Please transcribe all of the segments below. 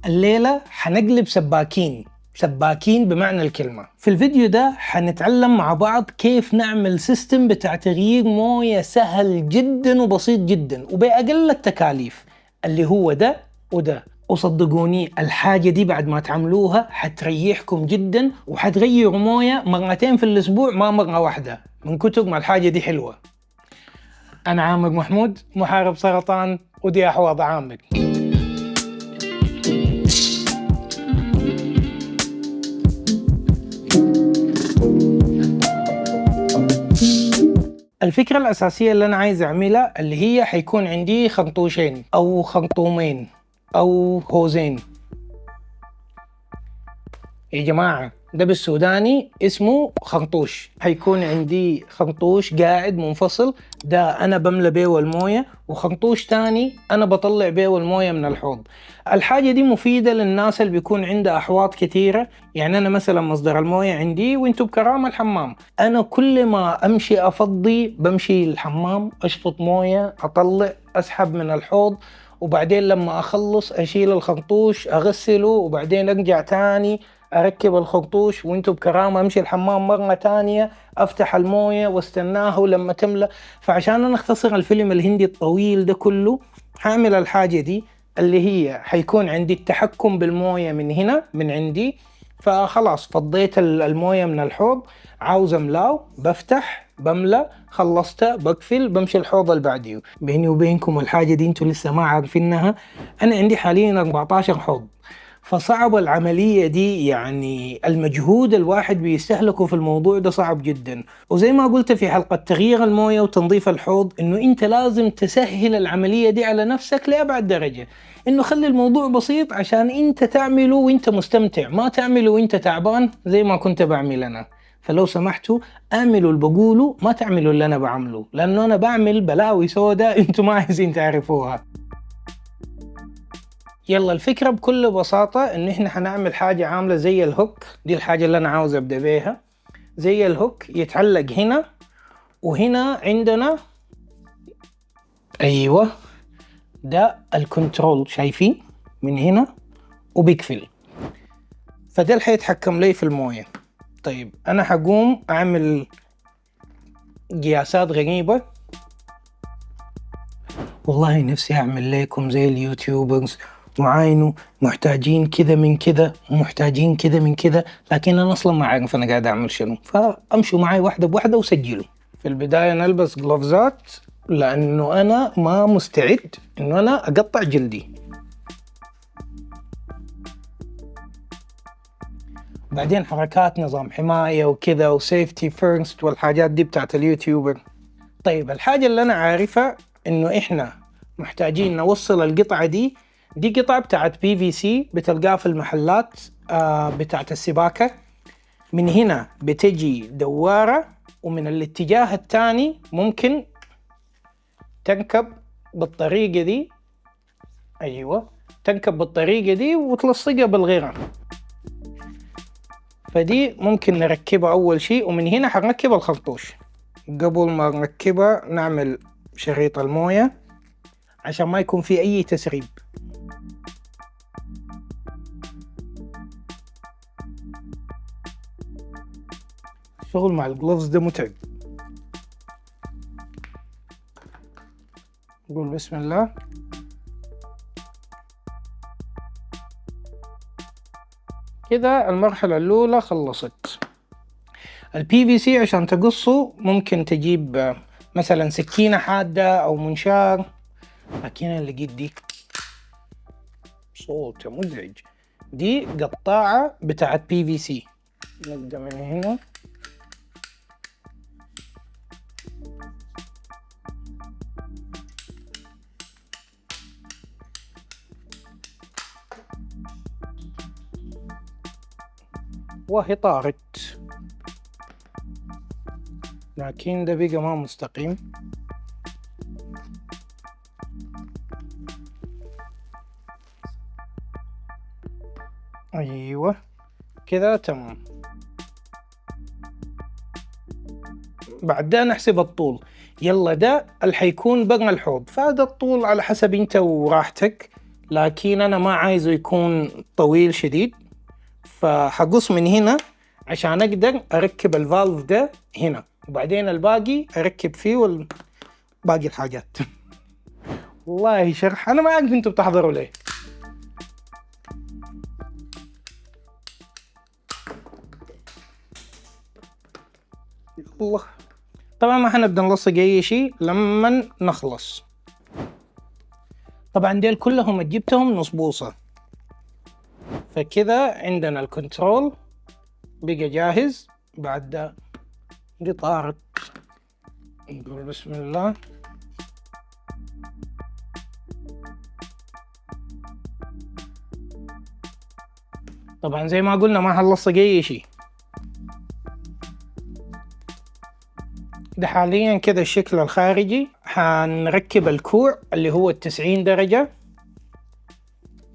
الليلة حنقلب سباكين بمعنى الكلمة. في الفيديو ده حنتعلم مع بعض كيف نعمل سيستم بتاع تغيير موية سهل جدا وبسيط جدا وبأقل التكاليف، اللي هو ده وده. وصدقوني الحاجة دي بعد ما تعملوها حتريحكم جدا وحتغيروا موية مرتين في الأسبوع ما مرة واحدة، من كتر ما الحاجة دي حلوة. أنا عامر محمود، محارب سرطان، ودي أحواض عامر. الفكرة الأساسية اللي أنا عايز أعملها اللي هي حيكون عندي خرطوشين أو خرطومين أو هوزين. يا جماعة ده بالسوداني اسمه خرطوش. حيكون عندي خرطوش قاعد منفصل، ده أنا بملى بيه الموية، وخرطوش تاني أنا بطلع بيه الموية من الحوض. الحاجة دي مفيدة للناس اللي بيكون عندها أحواض كثيرة. يعني أنا مثلا مصدر الموية عندي وانتو بكرام الحمام، أنا كل ما أمشي أفضي بمشي الحمام أشفط موية أطلع أسحب من الحوض، وبعدين لما أخلص أشيل الخرطوش أغسله، وبعدين أرجع تاني أركب الخرطوش وانتو بكرامة أمشي الحمام مرة تانية أفتح الموية واستناه لما تملى. فعشان أنا أختصر الفيلم الهندي الطويل ده كله هعمل الحاجة دي اللي هي حيكون عندي التحكم بالموية من هنا من عندي. فخلاص فضيت الموية من الحوض، عاوز أملاه بفتح بملى، خلصت بقفل بمشي الحوض اللي بعديه. بيني وبينكم الحاجة دي انتوا لسه ما عارفينها، أنا عندي حاليا 14 حوض، فصعب العملية دي. يعني المجهود الواحد بيستهلكه في الموضوع ده صعب جدا. وزي ما قلت في حلقة تغيير الموية وتنظيف الحوض انه انت لازم تسهل العملية دي على نفسك لأبعد درجة، انه خلي الموضوع بسيط عشان انت تعمله وانت مستمتع، ما تعمله وانت تعبان زي ما كنت بعمل انا. فلو سمحتوا اعملوا اللي بقوله، ما تعملوا اللي انا بعمله، لانه انا بعمل بلاوي سودا انتوا ما عايزين تعرفوها. يلا الفكرة بكل بساطة ان احنا هنعمل حاجة عاملة زي الهوك. دي الحاجة اللي انا عاوز ابدأ بيها. زي الهوك يتعلق هنا، وهنا عندنا ايوه ده الكنترول، شايفين من هنا وبيقفل، فده اللي حيتحكم لي في الموية. طيب انا هقوم اعمل قياسات غريبة، والله نفسي اعمل لكم زي اليوتيوبرز وعاينوا محتاجين كذا من كذا ومحتاجين كذا من كذا، لكن انا اصلا ما عارف انا قاعد اعمل شنو، فامشوا معي واحدة بواحدة وسجلوا. في البداية نلبس جلوفزات لانه انا ما مستعد انه انا اقطع جلدي. بعدين حركات نظام حماية وكذا وسيفتي فيرست والحاجات دي بتاعت اليوتيوبر. طيب الحاجة اللي انا عارفها انه احنا محتاجين نوصل القطعة دي قطعة بتاعت PVC بتلقاها في المحلات بتاعت السباكة. من هنا بتجي دوارة، ومن الاتجاه الثاني ممكن تنكب بالطريقة دي. ايوه تنكب بالطريقة دي وتلصقها بالغيرة. فدي ممكن نركبها اول شيء، ومن هنا حنركب الخرطوش. قبل ما نركبها نعمل شريط الموية عشان ما يكون في اي تسريب. الشغل مع الجلوفز ده متعب. نقول بسم الله. كده المرحلة الأولى خلصت. PVC عشان تقصه ممكن تجيب مثلا سكينة حادة أو منشار، لكن اللي لقيت دي صوت مزعج. دي قطاعة بتاعت PVC. نبدأ من هنا. وهي طارت، لكن ده بقى ما مستقيم. ايوه كده تمام. بعد ده نحسب الطول. يلا ده اللي حيكون بقى الحوض، فهذا الطول على حسب انت وراحتك. لكن أنا ما عايزه يكون طويل شديد، فحقص من هنا عشان أقدر أركب الفالف ده هنا، وبعدين الباقي أركب فيه باقي الحاجات. والله شرح أنا ما أعرف أنتوا بتحضروا ليه. الله، طبعا ما حنبدأ نلصق أي شيء لما نخلص. طبعا ديل كلهم جبتهم نص بوصة، فكذا عندنا الكنترول بقى جاهز. بعد ده دي طارت، نقول بسم الله. طبعا زي ما قلنا ما حنلصق أي شيء. ده حاليا كده الشكل الخارجي. حنركب الكوع اللي هو 90 درجة،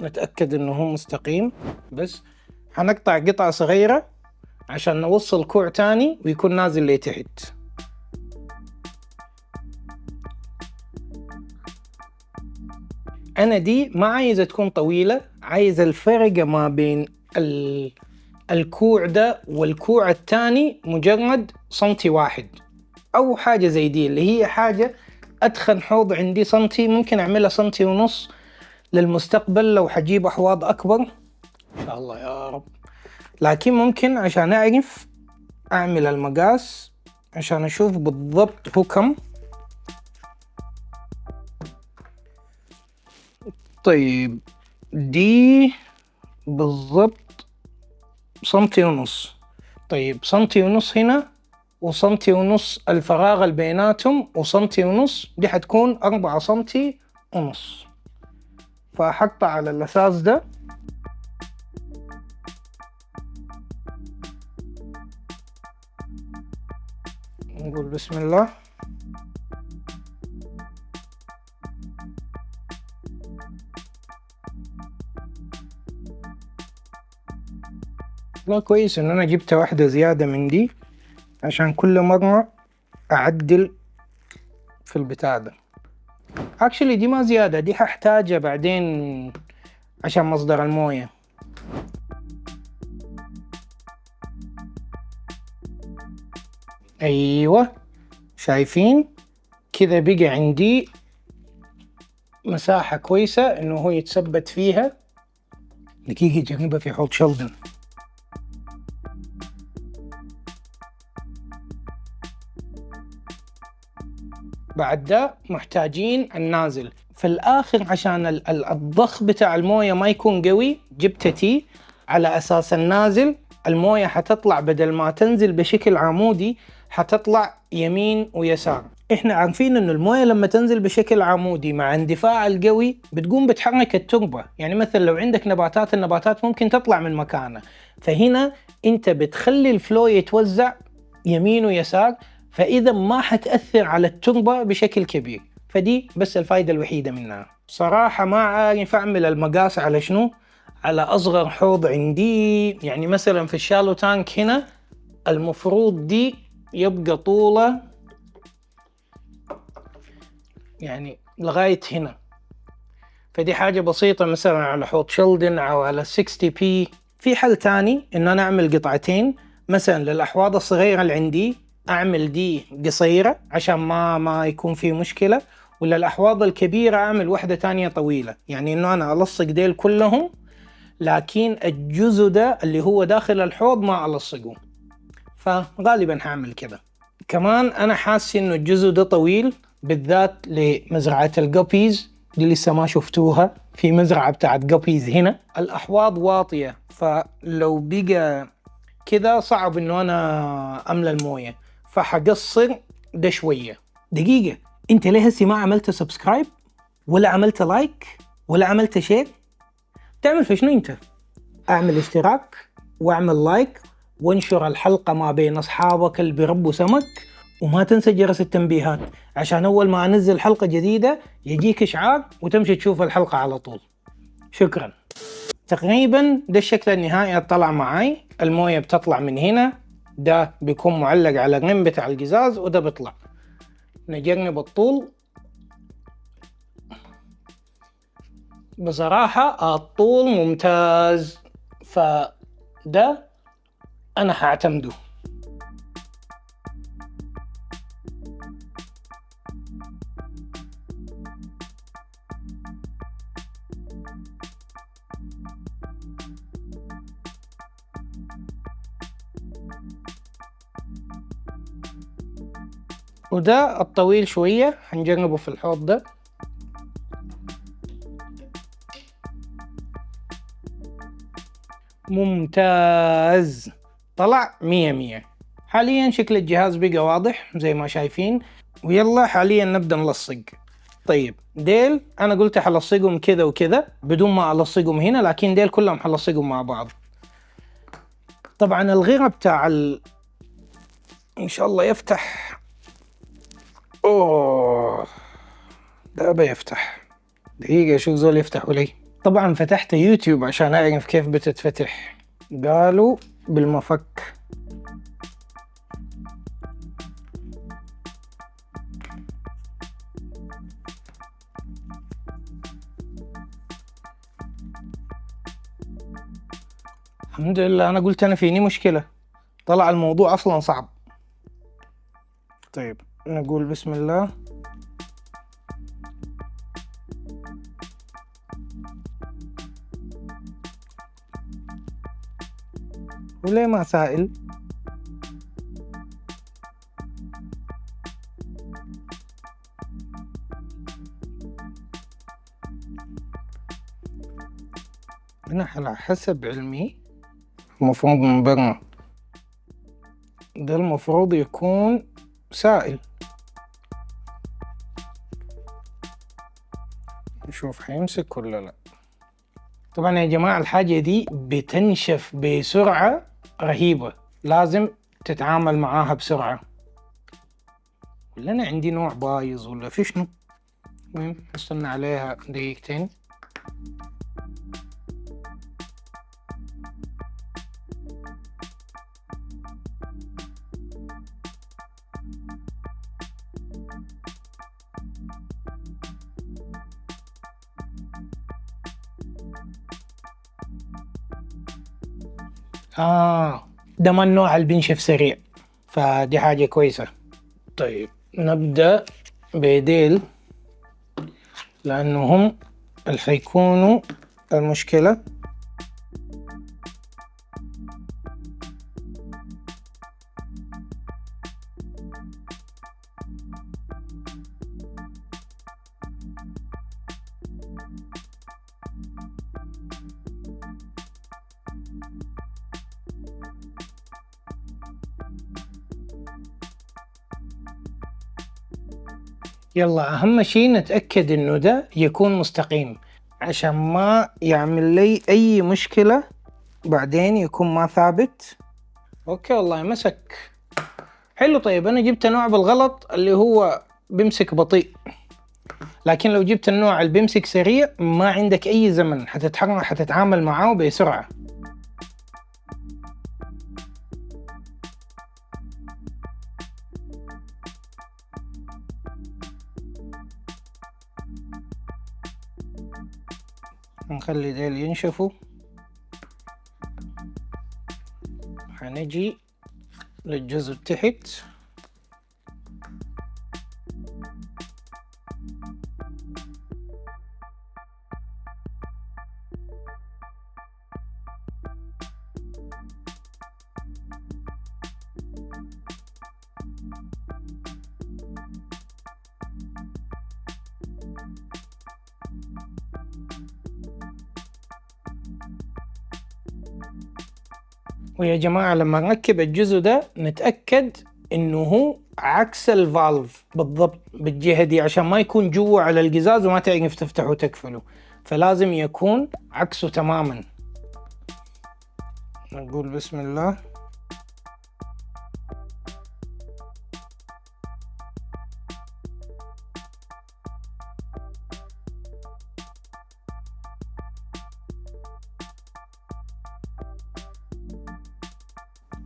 نتأكد انه هو مستقيم. بس حنقطع قطعة صغيرة عشان نوصل كوع تاني ويكون نازل لتحت. انا دي ما عايزة تكون طويلة، عايز الفرق ما بين الكوع ده والكوع التاني مجرد سنتي واحد او حاجة زي دي، اللي هي حاجة اتخن حوض عندي سنتي، ممكن اعملها سنتي ونص للمستقبل لو حجيب احواض اكبر ان شاء الله يا رب. لكن ممكن عشان اعرف اعمل المقاس عشان اشوف بالضبط هو كم. طيب دي بالضبط سنتي ونص. طيب سنتي ونص هنا وسنتي ونص الفراغ اللي بيناتهم وسنتي ونص، دي حتكون 4 سنتي ونص. فحطها على الأساس ده. نقول بسم الله. لا كويس ان انا جبت واحدة زيادة من دي عشان كل مرة اعدل في البتاع ده. اكشلي دي ما زيادة، دي هحتاجها بعدين عشان مصدر الموية. ايوه شايفين كذا بقى عندي مساحة كويسة انه هو يتثبت فيها. دقيقة جربها في حوض شلدن. بعد ده محتاجين النازل في الاخر عشان الضخ بتاع الموية ما يكون قوي. جبت تي على اساس النازل الموية حتطلع بدل ما تنزل بشكل عمودي حتطلع يمين ويسار. احنا عارفين انه الموية لما تنزل بشكل عمودي مع اندفاع القوي بتقوم بتحرك التربة. يعني مثلا لو عندك نباتات، النباتات ممكن تطلع من مكانها، فهنا انت بتخلي الفلو يتوزع يمين ويسار، فإذا ما حتأثر على التربة بشكل كبير. فدي بس الفائدة الوحيدة منها. صراحة ما عارف أعمل المقاس على شنو، على أصغر حوض عندي. يعني مثلا في الشالو تانك هنا المفروض دي يبقى طوله يعني لغاية هنا، فدي حاجة بسيطة. مثلا على حوض شلدن أو على 60 بي. في حل تاني إنه أنا أعمل قطعتين مثلا للأحواض الصغيرة اللي عندي، أعمل دي قصيرة عشان ما يكون في مشكلة، ولا الأحواض الكبيرة أعمل واحدة تانية طويلة. يعني إنه أنا ألصق ديل كلهم، لكن الجزء ده اللي هو داخل الحوض ما ألصقه، فغالبا هعمل كده. كمان أنا حاسس إنه الجزء ده طويل بالذات لمزرعة الجابيز اللي لسه ما شفتوها. في مزرعة بتاعت جابيز هنا الأحواض واطية، فلو بقى كده صعب إنه أنا أملى الموية، فحقصر ده شوية. دقيقة، أنت ليه هسي ما عملت سبسكرايب ولا عملت لايك ولا عملت شير؟ تعمل في شنو أنت؟ أعمل اشتراك وأعمل لايك وانشر الحلقة ما بين أصحابك اللي بيربوا سمك، وما تنسى جرس التنبيهات عشان أول ما أنزل حلقة جديدة يجيك إشعار وتمشي تشوف الحلقة على طول. شكرا. تقريبا ده الشكل النهائي طلع معاي. الموية بتطلع من هنا، ده بيكون معلق على الرم بتاع القزاز وده بيطلع. نجرب الطول. بصراحة الطول ممتاز، فده أنا هعتمده. وده الطويل شوية هنجربه في الحوض ده. ممتاز، طلع 100. حاليا شكل الجهاز بقى واضح زي ما شايفين، ويلا حاليا نبدأ نلصق. طيب ديل أنا قلت حلصقهم كذا وكذا بدون ما ألصقهم هنا، لكن ديل كلهم حلصقهم مع بعض. طبعا الغيرة بتاع إن شاء الله يفتح. أوه ده بيفتح. دقيقة شوف زول يفتحوا لي. طبعا فتحت يوتيوب عشان أعرف كيف بتتفتح، قالوا بالمفك. الحمد لله، أنا قلت أنا فيني مشكلة، طلع الموضوع أصلا صعب. طيب نقول بسم الله. وليه ما سائل؟ أنا على حسب علمي المفروض من برا ده المفروض يكون سائل. نشوف حيمسك ولا لا. طبعا يا جماعة الحاجة دي بتنشف بسرعة رهيبة، لازم تتعامل معاها بسرعة. ولا أنا عندي نوع بايظ ولا في شنو؟ المهم نستنى عليها دقيقتين. ده ما النوع اللي بينشف سريع، فدي حاجة كويسة. طيب نبدأ بيديل لأنه هم اللي حيكونوا المشكلة. يلا أهم شي نتأكد إنه ده يكون مستقيم عشان ما يعمل لي أي مشكلة بعدين يكون ما ثابت. أوكي والله مسك حلو. طيب أنا جبت نوع بالغلط اللي هو بيمسك بطيء، لكن لو جبت النوع اللي بيمسك سريع ما عندك أي زمن، حتتعامل معاه بسرعة. نخلي ديل ينشفوا. حنجي للجزء تحت. ويا جماعة لما نركب الجزء ده نتأكد انه هو عكس الفالف بالضبط بالجهة دي، عشان ما يكون جوا على القزاز وما تعرف تفتحه وتقفله، فلازم يكون عكسه تماما. نقول بسم الله.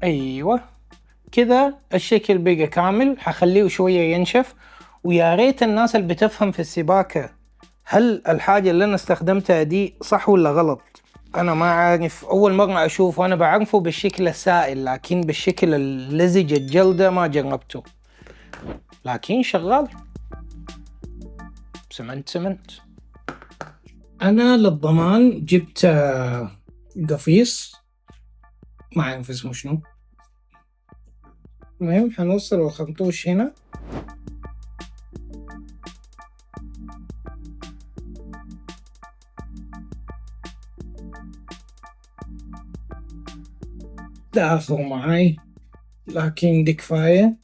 ايوه كذا الشكل بقى كامل. حخليه شوية ينشف. ويا ريت الناس اللي بتفهم في السباكة هل الحاجة اللي أنا استخدمتها دي صح ولا غلط؟ أنا ما عارف، أول مرة أشوفه. أنا بعرفه بالشكل السائل، لكن بالشكل اللزج الجلدة ما جربته، لكن شغال. سمنت. أنا للضمان جبت قفيص، ما أعرف اسمه شنو. المهم حنوصل الخرطوش هنا، ده آخر معاي، لكن دي كفاية.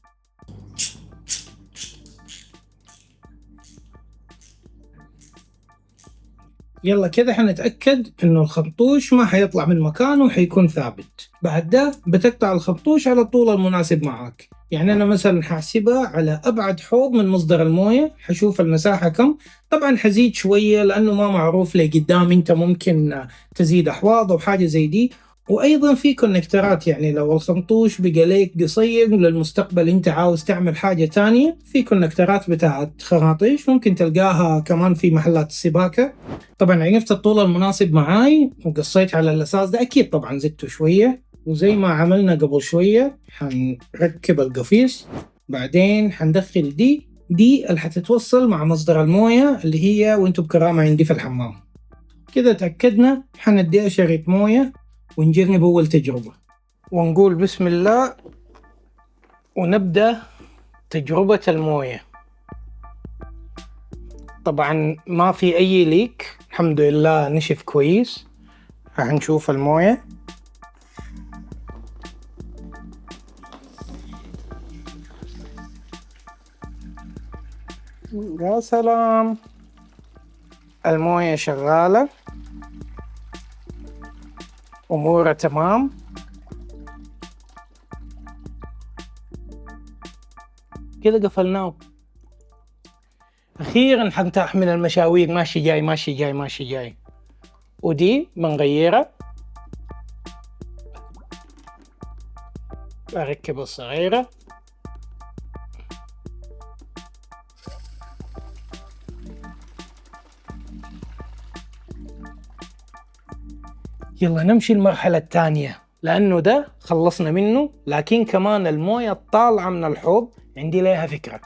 يلا كده حنتأكد إنه الخرطوش ما حيطلع من مكانه وحيكون ثابت. بعد ده بتقطع الخرطوش على الطول المناسب معاك. يعني أنا مثلا حاسبها على أبعد حوض من مصدر الموية، حشوف المساحة كم. طبعا حزيد شوية لأنه ما معروف لي قدام، أنت ممكن تزيد أحواض أو حاجة زي دي. وايضا في كونكترات، يعني لو الخرطوش بقى ليك قصير وللمستقبل انت عاوز تعمل حاجة تانية، في كونكترات بتاعت خراطيش ممكن تلقاها كمان في محلات السباكة. طبعا عرفت الطول المناسب معاي وقصيت على الاساس ده، اكيد طبعا زدته شوية. وزي ما عملنا قبل شوية حنركب القفيص، بعدين حندخل دي اللي حتتوصل مع مصدر الموية اللي هي وانتو بكرامة عندي في الحمام. كده تأكدنا، حنديها شريط موية ونجرب أول تجربة ونقول بسم الله ونبدأ تجربة الموية. طبعا ما في أي ليك، الحمد لله نشف كويس. هنشوف الموية. يا سلام، الموية شغالة، أمورها تمام. كده قفلناه. أخيرا حنرتاح من المشاوير، ماشي جاي ماشي جاي ماشي جاي. ودي بنغيرها، أركب الصغيرة. يلا نمشي المرحلة الثانية، لأنه ده خلصنا منه، لكن كمان الموية الطالعة من الحوض عندي لها فكرة.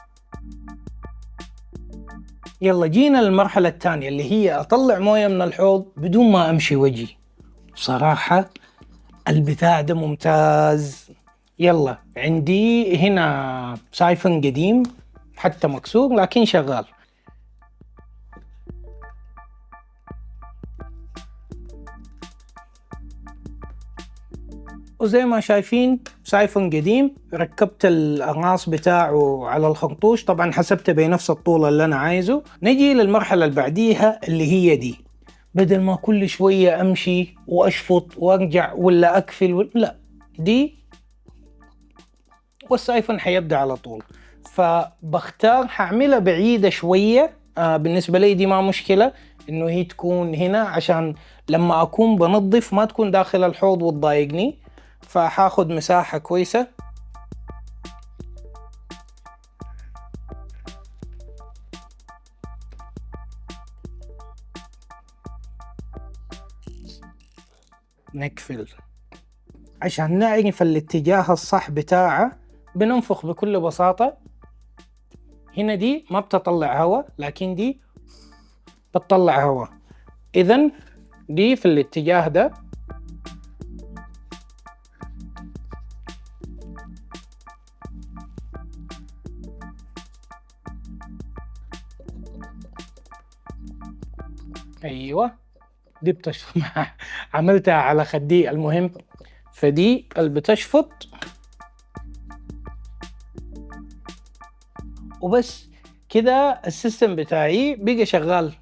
يلا جينا للمرحلة الثانية اللي هي أطلع موية من الحوض بدون ما أمشي وجهي. بصراحة البتاع ده ممتاز. يلا عندي هنا سايفون قديم حتى مكسور لكن شغال. وزي ما شايفين سايفون قديم، ركبت الأقراص بتاعه على الخرطوش، طبعا حسبته بنفس الطول اللي أنا عايزه. نجي للمرحلة اللي بعديها اللي هي دي، بدل ما كل شوية أمشي وأشفط وأرجع ولا أقفل لا، دي والسايفون حيبدأ على طول. فبختار حعملها بعيدة شوية. بالنسبة لي دي ما مشكلة إنه هي تكون هنا، عشان لما أكون بنظف ما تكون داخل الحوض وتضايقني. فحاخد مساحة كويسة. نقفل عشان نعرف الاتجاه الصح بتاعه. بننفخ بكل بساطة. هنا دي ما بتطلع هواء، لكن دي بتطلع هواء، إذن دي في الاتجاه ده. أيوة دي بتشفط. عملتها على خدي. المهم فدي اللي بتشفط وبس. كده السيستم بتاعي بقى شغال.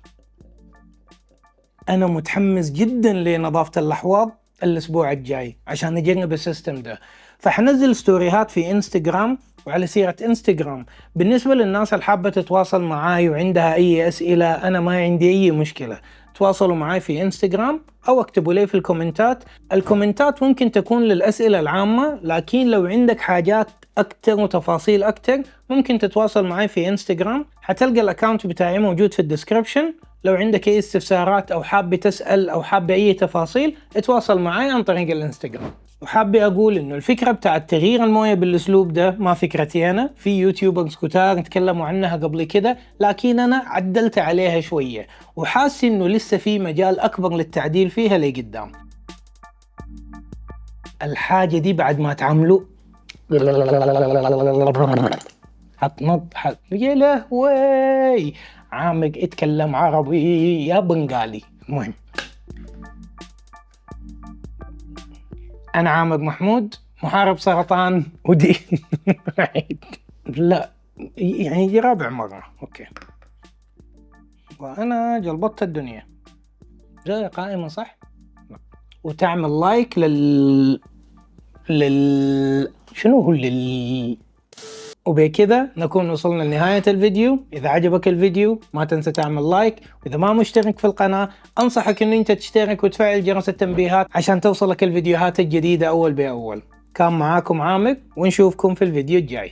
أنا متحمس جدا لنظافة الأحواض الأسبوع الجاي عشان نجرب السيستم ده. فحنزل ستوريهات في انستغرام. وعلى سيرة انستغرام، بالنسبة للناس اللي حابة تتواصل معاي وعندها أي أسئلة، أنا ما عندي أي مشكلة. تواصلوا معاي في انستغرام أو اكتبوا لي في الكومنتات. الكومنتات ممكن تكون للأسئلة العامة، لكن لو عندك حاجات أكتر وتفاصيل أكتر ممكن تتواصل معاي في انستغرام. حتلقى الأكاونت بتاعي موجود في الديسكريبشن. لو عندك أي استفسارات أو حاب تسأل أو حاب أي تفاصيل اتواصل معي عن طريق الانستغرام. وحابة أقول إنه الفكرة بتاعت تغيير الموية بالأسلوب ده ما فكرتي أنا، في يوتيوبرز كتار تكلموا عنها قبل كده، لكن أنا عدلت عليها شوية وحاسس إنه لسه في مجال أكبر للتعديل فيها لقدام. الحاجة دي بعد ما تعملوا حتنضحك يا لهوي. عامق اتكلم عربي يا بنغالي. المهم أنا عامق محمود، محارب سرطان ودين. لا يعني دي رابع مرة. أوكي. وأنا جلبطت الدنيا زي قائمة صح؟ وتعمل لايك شنو هو وبكذا نكون وصلنا لنهاية الفيديو. إذا عجبك الفيديو ما تنسى تعمل لايك، وإذا ما مشترك في القناة أنصحك إن أنت تشترك وتفعل جرس التنبيهات عشان توصلك الفيديوهات الجديدة أول بأول. كان معاكم عامر ونشوفكم في الفيديو الجاي.